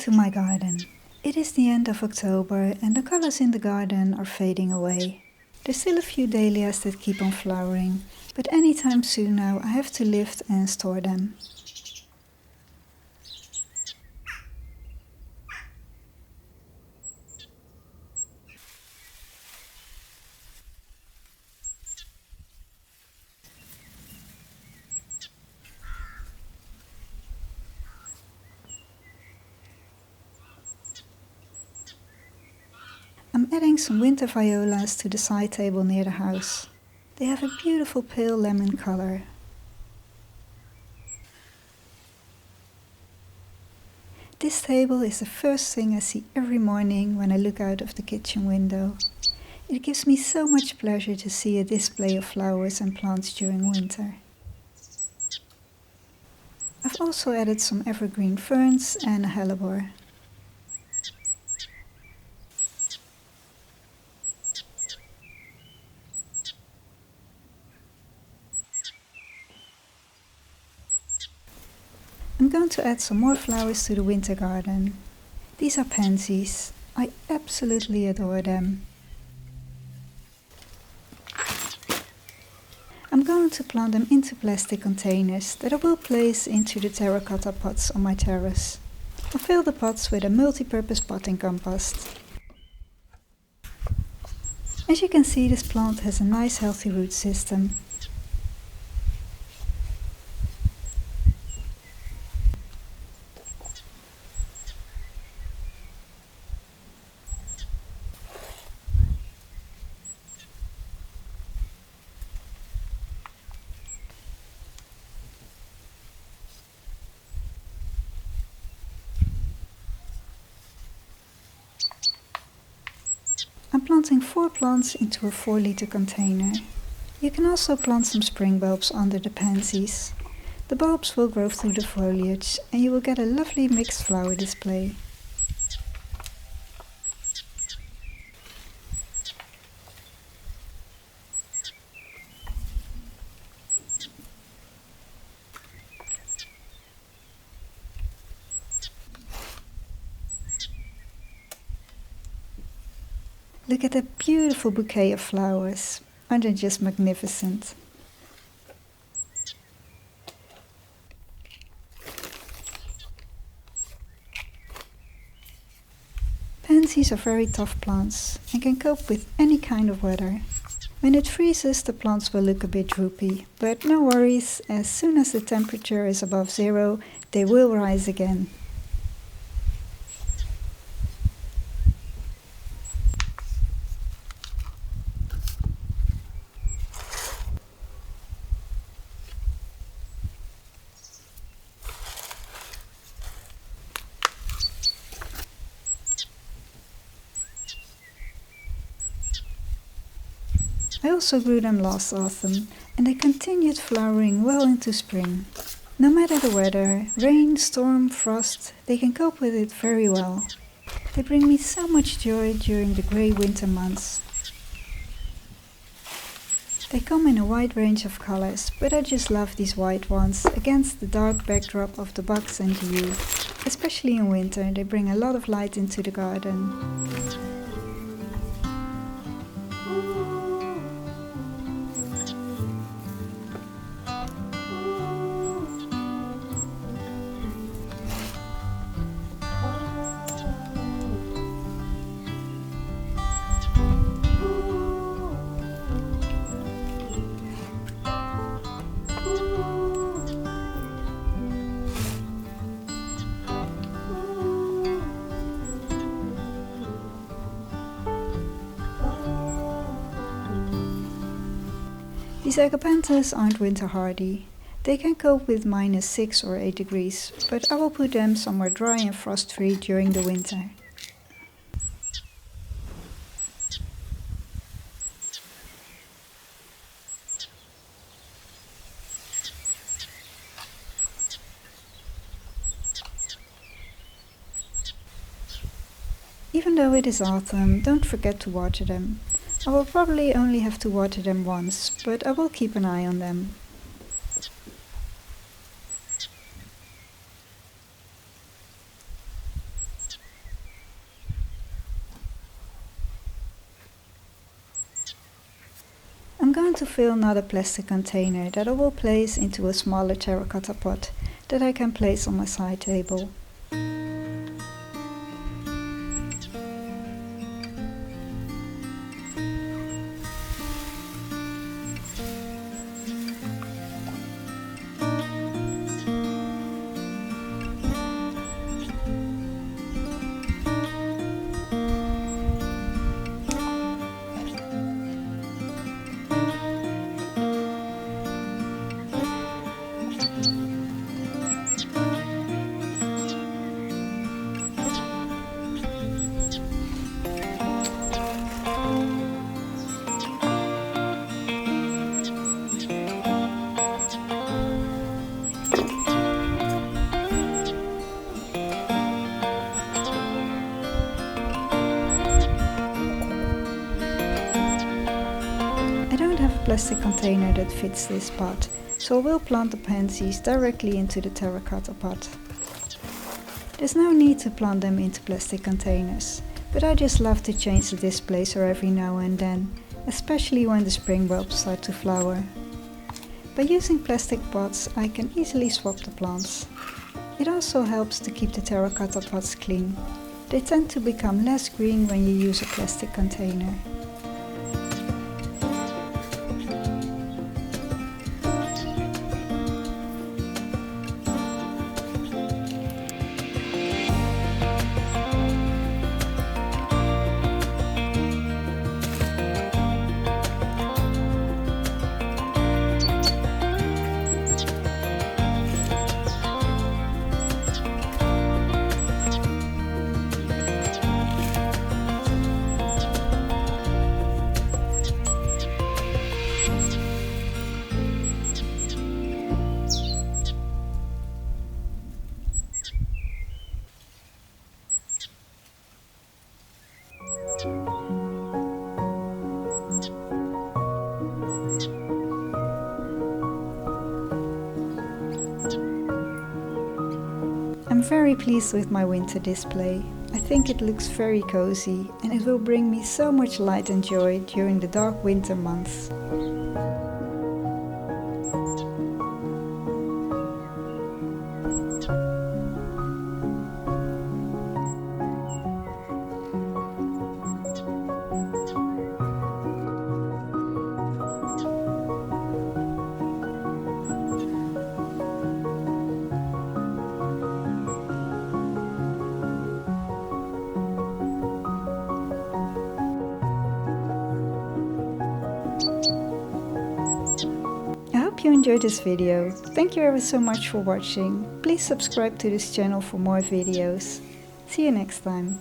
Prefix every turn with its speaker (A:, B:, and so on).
A: to my garden. It is the end of October and the colors in the garden are fading away. There's still a few dahlias that keep on flowering, but anytime soon now I have to lift and store them. I'm adding some winter violas to the side table near the house. They have a beautiful pale lemon color. This table is the first thing I see every morning when I look out of the kitchen window. It gives me so much pleasure to see a display of flowers and plants during winter. I've also added some evergreen ferns and a hellebore. I'm going to add some more flowers to the winter garden. These are pansies. I absolutely adore them. I'm going to plant them into plastic containers that I will place into the terracotta pots on my terrace. I'll fill the pots with a multi-purpose potting compost. As you can see, this plant has a nice healthy root system. I'm planting 4 plants into a 4-liter container. You can also plant some spring bulbs under the pansies. The bulbs will grow through the foliage and you will get a lovely mixed flower display. Look at that beautiful bouquet of flowers. Aren't they just magnificent? Pansies are very tough plants and can cope with any kind of weather. When it freezes, the plants will look a bit droopy, but no worries, as soon as the temperature is above 0, they will rise again. I also grew them last autumn and they continued flowering well into spring. No matter the weather, rain, storm, frost, they can cope with it very well. They bring me so much joy during the grey winter months. They come in a wide range of colors, but I just love these white ones against the dark backdrop of the box and the yew. Especially in winter, they bring a lot of light into the garden. These agapanthus aren't winter hardy. They can cope with -6 or 8 degrees, but I will put them somewhere dry and frost-free during the winter. Even though it is autumn, don't forget to water them. I will probably only have to water them once, but I will keep an eye on them. going to fill another plastic container that I will place into a smaller terracotta pot that I can place on my side table. I don't have a plastic container that fits this pot, so I will plant the pansies directly into the terracotta pot. There's no need to plant them into plastic containers, but I just love to change the displacer every now and then, especially when the spring bulbs start to flower. By using plastic pots, I can easily swap the plants. It also helps to keep the terracotta pots clean. They tend to become less green when you use a plastic container. I'm very pleased with my winter display. I think it looks very cozy and it will bring me so much light and joy during the dark winter months. I hope you enjoyed this video. Thank you ever so much for watching. Please subscribe to this channel for more videos. See you next time.